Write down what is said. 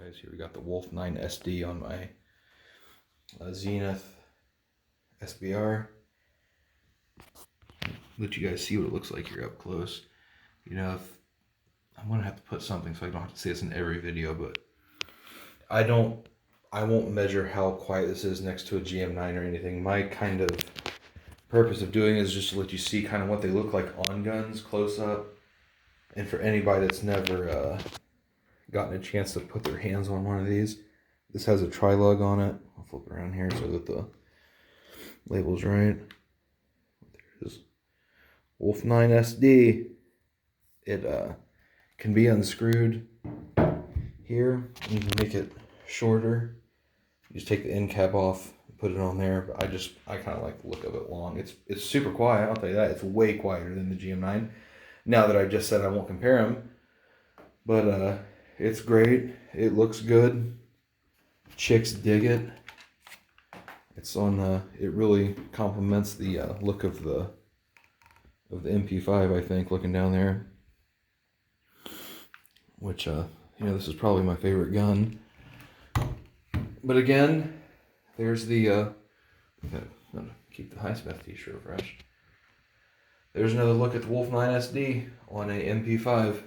guys, here we got the Wolf 9 SD on my Zenith SBR. Let you guys see what it looks like here up close. You know, if I'm gonna have to put something so I don't have to say this in every video, but I won't measure how quiet this is next to a GM9 or anything. My kind of purpose of doing it is just to let you see kind of what they look like on guns close up. And for anybody that's never gotten a chance to put their hands on one of these, this has a tri-lug on it. I'll flip around here so that the label's right. There it is. Wolf 9 SD. It can be unscrewed here. You can make it shorter. You just take the end cap off and put it on there. But I kind of like the look of it long. It's super quiet, I'll tell you that. It's way quieter than the GM9. Now that I just said I won't compare them. But it's great. It looks good. Chicks dig it. It's on it really complements the look of the MP5, I think, looking down there. Which you know, this is probably my favorite gun. But again, there's the gotta keep the high-spec t-shirt fresh. There's another look at the Wolf 9 SD on a MP5.